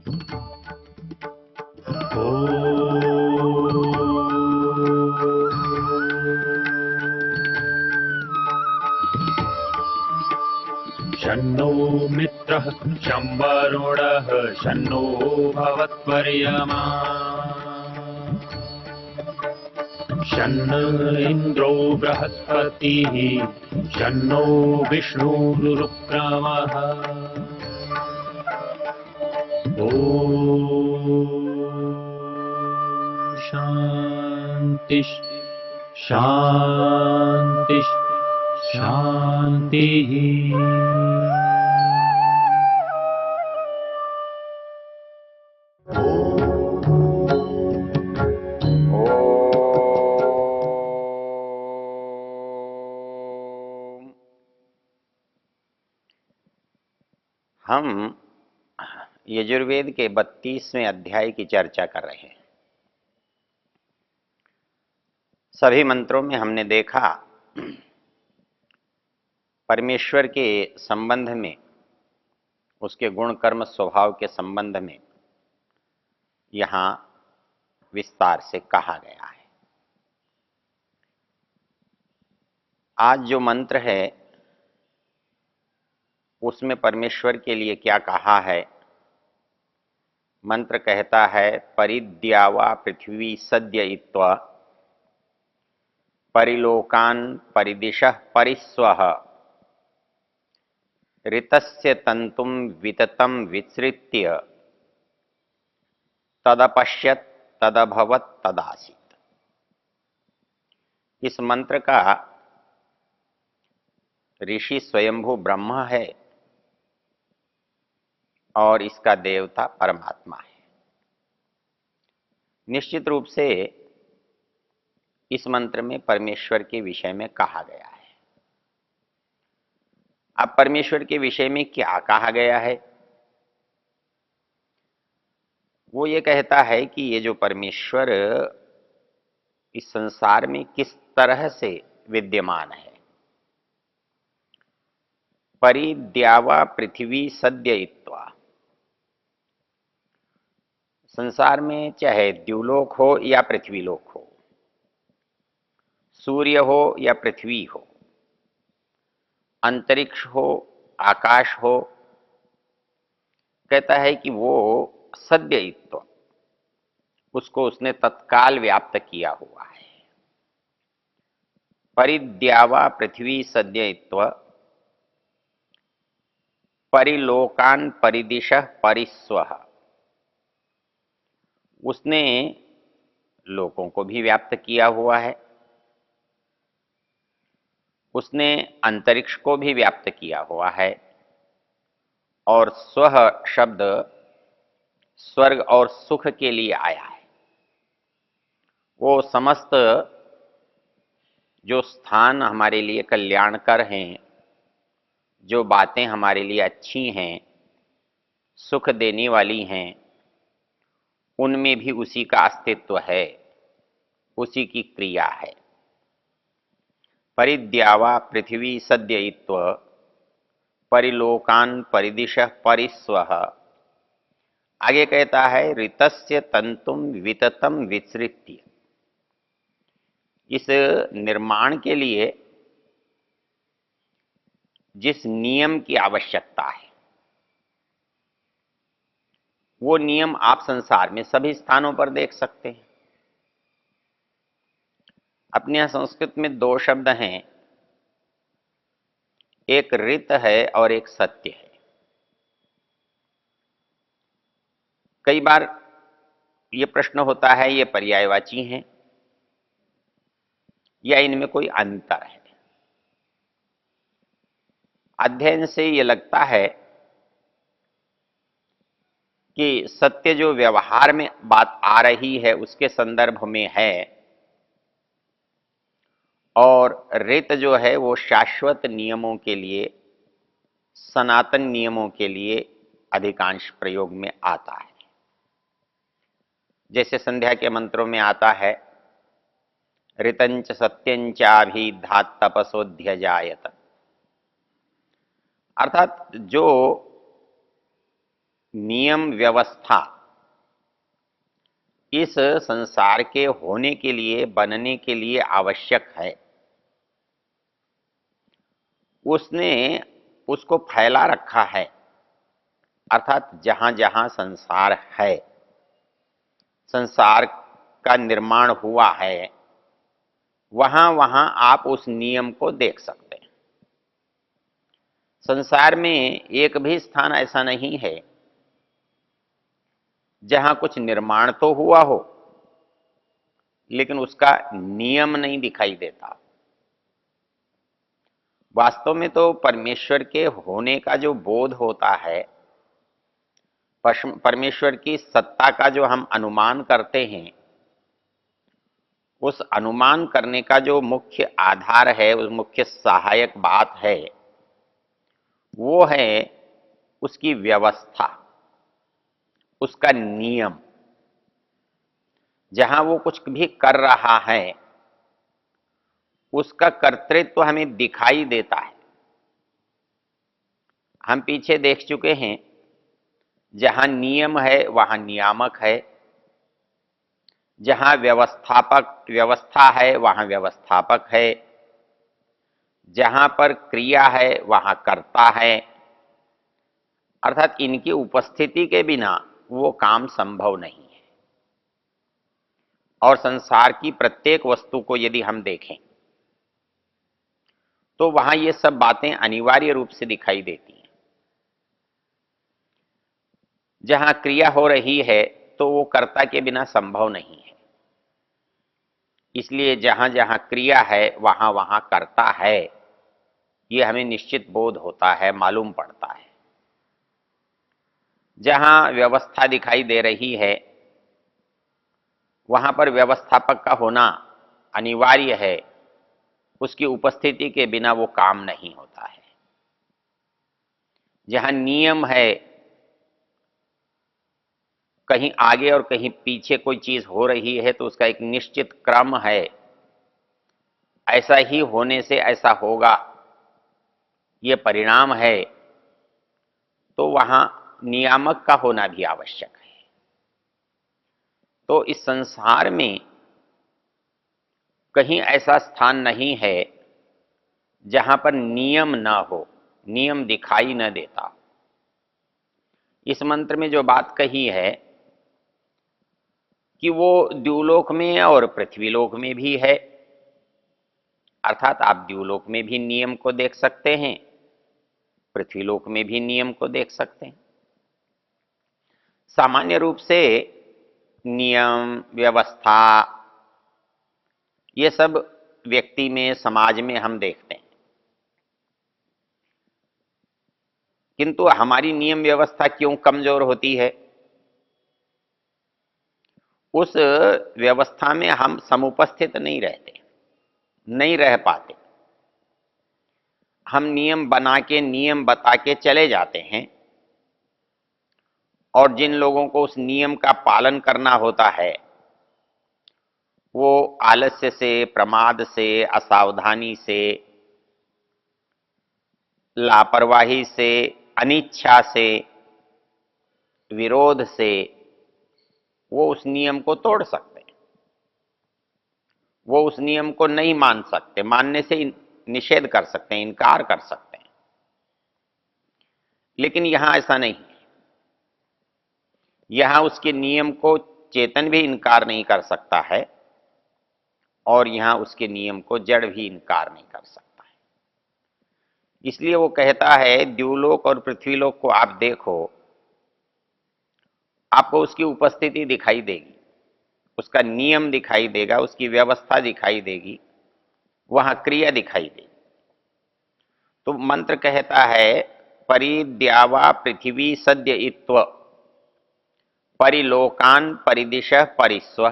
शन्नो मित्रः शं वरुणः शन्नो भवत्वर्यमा शन्न इन्द्रो बृहस्पतिः शन्नो विष्णुरुक्रमः ॐ शान्ति शान्ति शान्तिः। हम यजुर्वेद के 32वें अध्याय की चर्चा कर रहे हैं। सभी मंत्रों में हमने देखा परमेश्वर के संबंध में, उसके गुण कर्म स्वभाव के संबंध में यहाँ विस्तार से कहा गया है। आज जो मंत्र है उसमें परमेश्वर के लिए क्या कहा है। मंत्र कहता है परिद्यावा पृथ्वी सद्ययित्वा परिलोकान परिदिशः परिस्वः ऋतस्य तंतुम विततम विसृत्य तदपश्यत तदभवत तदासीत। इस मंत्र का ऋषि स्वयंभू ब्रह्मा है और इसका देवता परमात्मा है। निश्चित रूप से इस मंत्र में परमेश्वर के विषय में कहा गया है। अब परमेश्वर के विषय में क्या कहा गया है? वो ये कहता है कि ये जो परमेश्वर इस संसार में किस तरह से विद्यमान है। परिद्यावा पृथ्वी सद्ययित्वा, संसार में चाहे द्युलोक हो या पृथ्वीलोक हो, सूर्य हो या पृथ्वी हो, अंतरिक्ष हो, आकाश हो, कहता है कि वो सद्ययित्व, उसको उसने तत्काल व्याप्त किया हुआ है। परिद्यावा पृथ्वी सद्ययित्व परिलोकान परिदिशः परिस्वः, उसने लोकों को भी व्याप्त किया हुआ है, उसने अंतरिक्ष को भी व्याप्त किया हुआ है, और स्वः शब्द स्वर्ग और सुख के लिए आया है। वो समस्त जो स्थान हमारे लिए कल्याणकर हैं, जो बातें हमारे लिए अच्छी हैं, सुख देने वाली हैं, उनमें भी उसी का अस्तित्व है, उसी की क्रिया है। परिद्यावा पृथ्वी सद्ययित्व परिलोकान परिदिशः परिस्वः। आगे कहता है ऋतस्य तंतुम विततम विसृत्य। इस निर्माण के लिए जिस नियम की आवश्यकता है, वो नियम आप संसार में सभी स्थानों पर देख सकते हैं। अपने यहाँ संस्कृत में दो शब्द हैं, एक ऋत है और एक सत्य है। कई बार ये प्रश्न होता है ये पर्यायवाची हैं या इनमें कोई अंतर है। अध्ययन से ये लगता है कि सत्य जो व्यवहार में बात आ रही है उसके संदर्भ में है, और ऋत जो है वो शाश्वत नियमों के लिए, सनातन नियमों के लिए अधिकांश प्रयोग में आता है। जैसे संध्या के मंत्रों में आता है ऋतंच सत्यंचाभिधात तपसोऽध्यजायत, अर्थात जो नियम व्यवस्था इस संसार के होने के लिए, बनने के लिए आवश्यक है, उसने उसको फैला रखा है। अर्थात जहां जहां संसार है, संसार का निर्माण हुआ है, वहां वहां आप उस नियम को देख सकते हैं। संसार में एक भी स्थान ऐसा नहीं है जहां कुछ निर्माण तो हुआ हो लेकिन उसका नियम नहीं दिखाई देता। वास्तव में तो परमेश्वर के होने का जो बोध होता है, परमेश्वर की सत्ता का जो हम अनुमान करते हैं, उस अनुमान करने का जो मुख्य आधार है, उस मुख्य सहायक बात है, वो है उसकी व्यवस्था, उसका नियम। जहां वो कुछ भी कर रहा है उसका कर्तृत्व हमें दिखाई देता है। हम पीछे देख चुके हैं, जहां नियम है वहां नियामक है, जहां व्यवस्था है वहां व्यवस्थापक है, जहां पर क्रिया है वहां कर्ता है। अर्थात इनकी उपस्थिति के बिना वो काम संभव नहीं है। और संसार की प्रत्येक वस्तु को यदि हम देखें तो वहां ये सब बातें अनिवार्य रूप से दिखाई देती हैं। जहां क्रिया हो रही है तो वो कर्ता के बिना संभव नहीं है। इसलिए जहां जहां क्रिया है वहां वहां कर्ता है, ये हमें निश्चित बोध होता है, मालूम पड़ता है। जहां व्यवस्था दिखाई दे रही है वहां पर व्यवस्थापक का होना अनिवार्य है, उसकी उपस्थिति के बिना वो काम नहीं होता है। जहां नियम है, कहीं आगे और कहीं पीछे कोई चीज हो रही है तो उसका एक निश्चित क्रम है, ऐसा ही होने से ऐसा होगा, ये परिणाम है, तो वहां नियामक का होना भी आवश्यक है। तो इस संसार में कहीं ऐसा स्थान नहीं है जहां पर नियम न हो, नियम दिखाई न देता। इस मंत्र में जो बात कही है कि वो द्युलोक में और पृथ्वीलोक में भी है, अर्थात आप द्युलोक में भी नियम को देख सकते हैं, पृथ्वीलोक में भी नियम को देख सकते हैं। सामान्य रूप से नियम व्यवस्था ये सब व्यक्ति में, समाज में हम देखते हैं, किंतु हमारी नियम व्यवस्था क्यों कमजोर होती है? उस व्यवस्था में हम समुपस्थित नहीं रहते, नहीं रह पाते। हम नियम बना के, नियम बता के चले जाते हैं, और जिन लोगों को उस नियम का पालन करना होता है वो आलस्य से, प्रमाद से, असावधानी से, लापरवाही से, अनिच्छा से, विरोध से वो उस नियम को तोड़ सकते हैं। वो उस नियम को नहीं मान सकते, मानने से निषेध कर सकते हैं, इनकार कर सकते हैं। लेकिन यहां ऐसा नहीं है। यहां उसके नियम को चेतन भी इनकार नहीं कर सकता है और यहां उसके नियम को जड़ भी इनकार नहीं कर सकता है। इसलिए वो कहता है द्युलोक और पृथ्वीलोक को आप देखो, आपको उसकी उपस्थिति दिखाई देगी, उसका नियम दिखाई देगा, उसकी व्यवस्था दिखाई देगी, वहां क्रिया दिखाई देगी। तो मंत्र कहता है परिद्यावा पृथ्वी सद्य इत्व परिलोकान परिदिश परिस्व।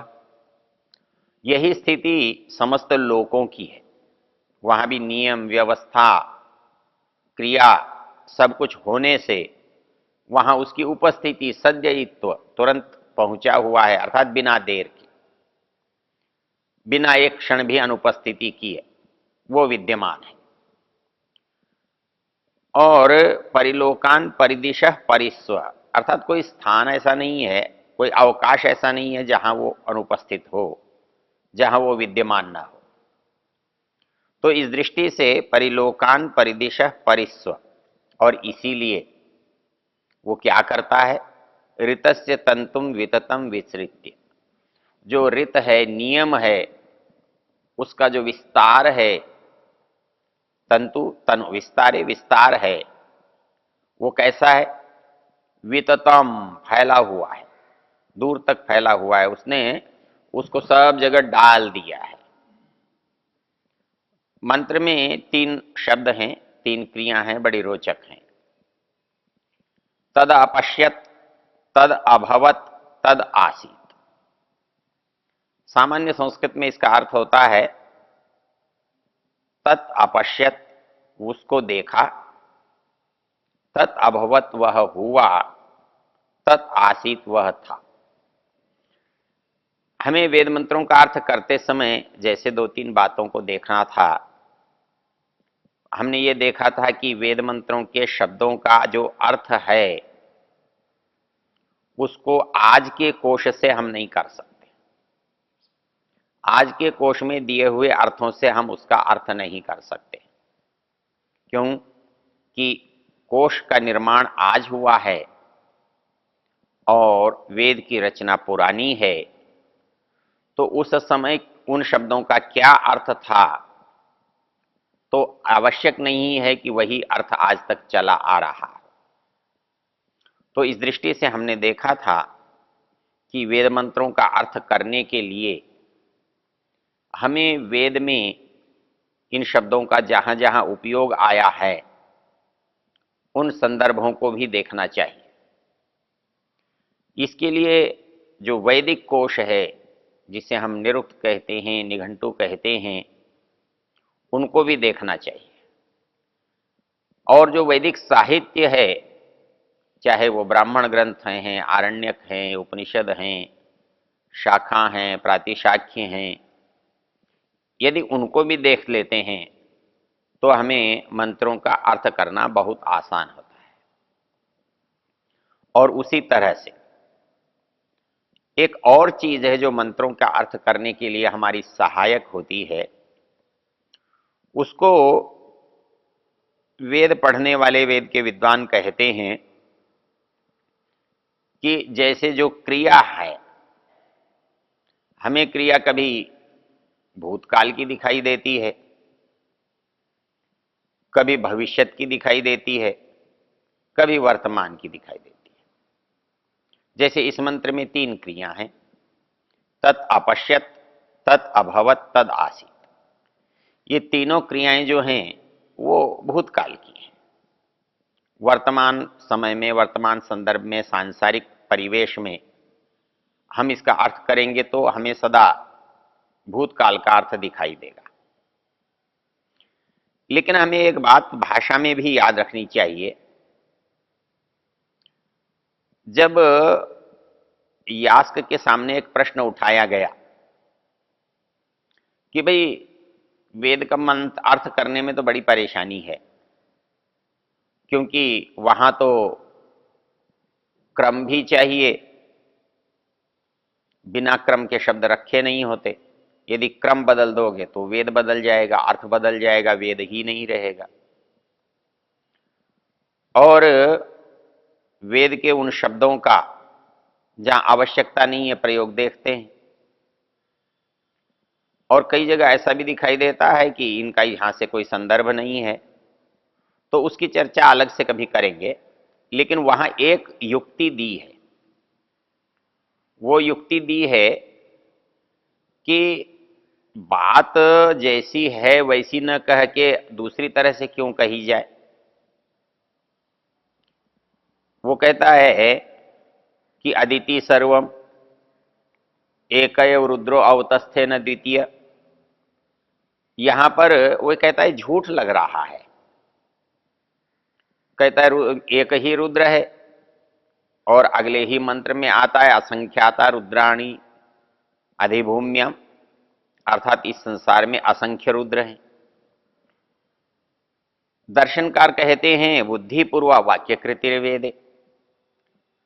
यही स्थिति समस्त लोकों की है। वहां भी नियम व्यवस्था क्रिया सब कुछ होने से वहां उसकी उपस्थिति सद्ययित्व तुरंत पहुंचा हुआ है, अर्थात बिना देर के, बिना एक क्षण भी अनुपस्थिति किए वो विद्यमान है। और परिलोकान परिदिश परिस्व, अर्थात कोई स्थान ऐसा नहीं है, कोई अवकाश ऐसा नहीं है जहां वो अनुपस्थित हो, जहां वो विद्यमान ना हो। तो इस दृष्टि से परिलोकान परिदिशः परिस्व, और इसीलिए वो क्या करता है, ऋतस्य तंतुम विततम विसृत्य, जो ऋत है, नियम है, उसका जो विस्तार है, तंतु तनु विस्तारे विस्तार है, वो कैसा है, विततम फैला हुआ है, दूर तक फैला हुआ है, उसने उसको सब जगह डाल दिया है। मंत्र में 3 शब्द हैं, 3 क्रिया हैं, बड़ी रोचक हैं। तद अपश्यत, तद अभवत, तद आसीत। सामान्य संस्कृत में इसका अर्थ होता है तत् अपश्यत, उसको देखा, तत् अभवत, वह हुआ, तत् आसीत, वह था। हमें वेद मंत्रों का अर्थ करते समय जैसे 2-3 बातों को देखना था। हमने ये देखा था कि वेद मंत्रों के शब्दों का जो अर्थ है उसको आज के कोश से हम नहीं कर सकते। आज के कोश में दिए हुए अर्थों से हम उसका अर्थ नहीं कर सकते। क्यों? कि कोश का निर्माण आज हुआ है और वेद की रचना पुरानी है, तो उस समय उन शब्दों का क्या अर्थ था, तो आवश्यक नहीं है कि वही अर्थ आज तक चला आ रहा है। तो इस दृष्टि से हमने देखा था कि वेद मंत्रों का अर्थ करने के लिए हमें वेद में इन शब्दों का जहां जहां उपयोग आया है उन संदर्भों को भी देखना चाहिए। इसके लिए जो वैदिक कोश है, जिसे हम निरुक्त कहते हैं, निघंटु कहते हैं, उनको भी देखना चाहिए। और जो वैदिक साहित्य है, चाहे वो ब्राह्मण ग्रंथ हैं, आरण्यक हैं, उपनिषद हैं, शाखा हैं, प्रातिशाख्य हैं, यदि उनको भी देख लेते हैं तो हमें मंत्रों का अर्थ करना बहुत आसान होता है। और उसी तरह से एक और चीज है जो मंत्रों का अर्थ करने के लिए हमारी सहायक होती है, उसको वेद पढ़ने वाले, वेद के विद्वान कहते हैं कि जैसे जो क्रिया है, हमें क्रिया कभी भूतकाल की दिखाई देती है, कभी भविष्यत की दिखाई देती है, कभी वर्तमान की दिखाई देती है। जैसे इस मंत्र में 3 क्रिया हैं, तत् अपश्यत, तत् अभवत, तद आसीत। ये तीनों क्रियाएं जो हैं वो भूतकाल की हैं। वर्तमान समय में, वर्तमान संदर्भ में, सांसारिक परिवेश में हम इसका अर्थ करेंगे तो हमें सदा भूतकाल का अर्थ दिखाई देगा। लेकिन हमें एक बात भाषा में भी याद रखनी चाहिए। जब यास्क के सामने एक प्रश्न उठाया गया कि भाई वेद का मंत्र अर्थ करने में तो बड़ी परेशानी है, क्योंकि वहां तो क्रम भी चाहिए, बिना क्रम के शब्द रखे नहीं होते। यदि क्रम बदल दोगे तो वेद बदल जाएगा, अर्थ बदल जाएगा, वेद ही नहीं रहेगा। और वेद के उन शब्दों का जहां आवश्यकता नहीं है प्रयोग देखते हैं, और कई जगह ऐसा भी दिखाई देता है कि इनका यहां से कोई संदर्भ नहीं है, तो उसकी चर्चा अलग से कभी करेंगे। लेकिन वहां एक युक्ति दी है, वो युक्ति दी है कि बात जैसी है वैसी न कह के दूसरी तरह से क्यों कही जाए। वो कहता है कि अदिति सर्वम एकैव रुद्रो अवतस्थे न द्वितीय। यहां पर वो कहता है झूठ लग रहा है। कहता है एक ही रुद्र है, और अगले ही मंत्र में आता है असंख्याता रुद्राणी अधिभूम्यम, अर्थात इस संसार में असंख्य रुद्र हैं। दर्शनकार कहते हैं बुद्धिपूर्वा वाक्य कृतिर्वेदे,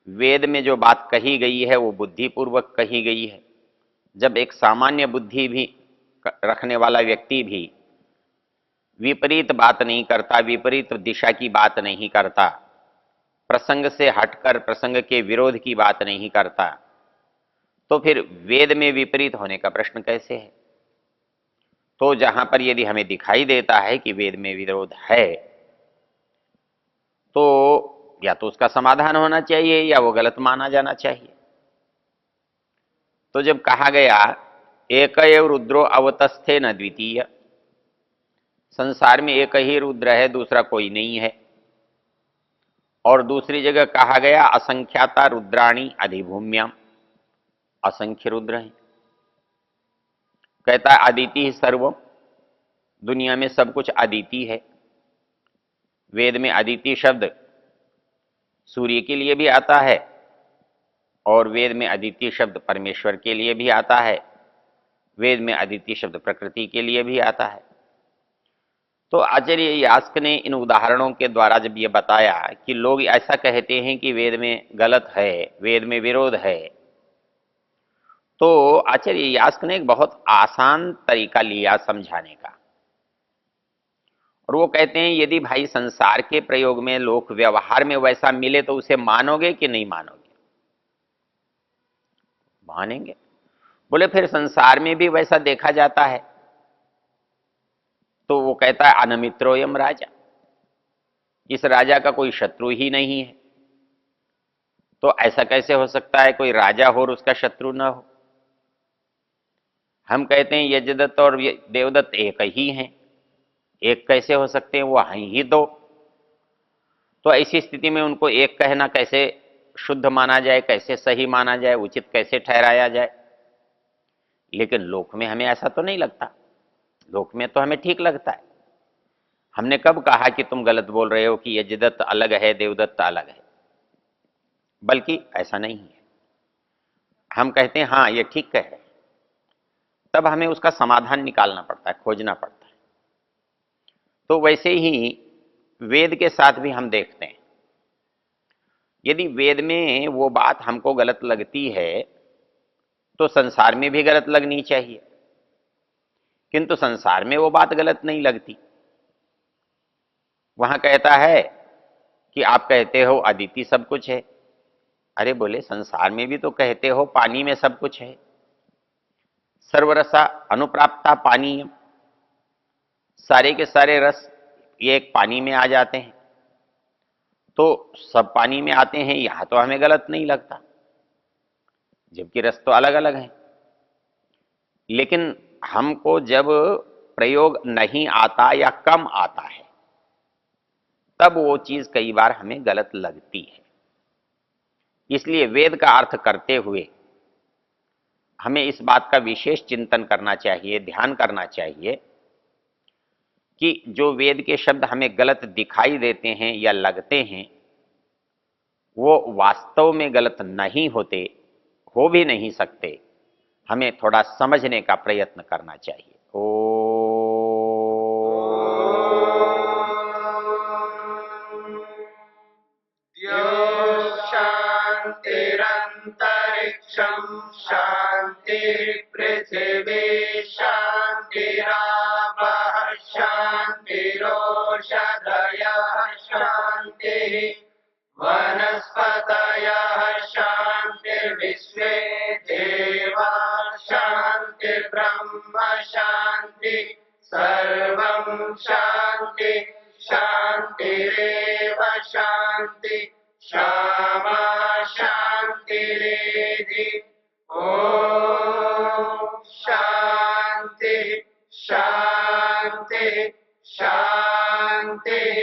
वेद में जो बात कही गई है वो बुद्धिपूर्वक कही गई है। जब एक सामान्य बुद्धि भी रखने वाला व्यक्ति भी विपरीत बात नहीं करता, विपरीत दिशा की बात नहीं करता, प्रसंग से हटकर प्रसंग के विरोध की बात नहीं करता, तो फिर वेद में विपरीत होने का प्रश्न कैसे है? तो जहां पर यदि हमें दिखाई देता है कि वेद में विरोध है, तो या तो उसका समाधान होना चाहिए या वो गलत माना जाना चाहिए। तो जब कहा गया एक एव रुद्रो अवतस्थे न द्वितीय, संसार में एक ही रुद्र है, दूसरा कोई नहीं है, और दूसरी जगह कहा गया असंख्याता रुद्राणी अधिभूम्याम, असंख्य रुद्र हैं। कहता है अदिति ही सर्वम, दुनिया में सब कुछ अदिति है। वेद में अदिति शब्द सूर्य के लिए भी आता है और वेद में अदिति शब्द परमेश्वर के लिए भी आता है, वेद में अदिति शब्द प्रकृति के लिए भी आता है। तो आचार्य यास्क ने इन उदाहरणों के द्वारा जब ये बताया कि लोग ऐसा कहते हैं कि वेद में गलत है, वेद में विरोध है, तो आचार्य यास्क ने एक बहुत आसान तरीका लिया समझाने का, और वो कहते हैं यदि भाई संसार के प्रयोग में लोक व्यवहार में वैसा मिले तो उसे मानोगे कि नहीं मानोगे? मानेंगे। बोले फिर संसार में भी वैसा देखा जाता है? तो वो कहता है अनमित्रोयम राजा, इस राजा का कोई शत्रु ही नहीं है। तो ऐसा कैसे हो सकता है कोई राजा हो और उसका शत्रु न हो? हम कहते हैं यजदत्त और देवदत्त एक ही हैं, एक कैसे हो सकते हैं? वो हैं ही दो। तो ऐसी स्थिति में उनको एक कहना कैसे शुद्ध माना जाए, कैसे सही माना जाए, उचित कैसे ठहराया जाए? लेकिन लोक में हमें ऐसा तो नहीं लगता, लोक में तो हमें ठीक लगता है। हमने कब कहा कि तुम गलत बोल रहे हो कि यजदत्त अलग है, देवदत्त अलग है? बल्कि ऐसा नहीं है, हम कहते हैं हाँ ये ठीक है, तब हमें उसका समाधान निकालना पड़ता है, खोजना पड़ता है। तो वैसे ही वेद के साथ भी हम देखते हैं, यदि वेद में वो बात हमको गलत लगती है तो संसार में भी गलत लगनी चाहिए, किंतु संसार में वो बात गलत नहीं लगती। वहां कहता है कि आप कहते हो अदिति सब कुछ है, अरे बोले संसार में भी तो कहते हो पानी में सब कुछ है, सर्वरसा अनुप्राप्ता पानीय, सारे के सारे रस ये एक पानी में आ जाते हैं, तो सब पानी में आते हैं, यहां तो हमें गलत नहीं लगता, जबकि रस तो अलग अलग हैं। लेकिन हमको जब प्रयोग नहीं आता या कम आता है तब वो चीज कई बार हमें गलत लगती है। इसलिए वेद का अर्थ करते हुए हमें इस बात का विशेष चिंतन करना चाहिए, ध्यान करना चाहिए कि जो वेद के शब्द हमें गलत दिखाई देते हैं या लगते हैं वो वास्तव में गलत नहीं होते, हो भी नहीं सकते। हमें थोड़ा समझने का प्रयत्न करना चाहिए। ओ शान्तिरन्तरिक्षं शान्तिर्पृथिवी शान्तिरापः शान्तिरोषधयः शान्तिः वनस्पतयः शान्तिर्विश्वे देवा शान्तिर्ब्रह्म शान्ति सर्वं शान्ति शान्तिरेव शान्ति क्षमा शान्तिरेधि ॐ शान्ति शान्ति शान्तिः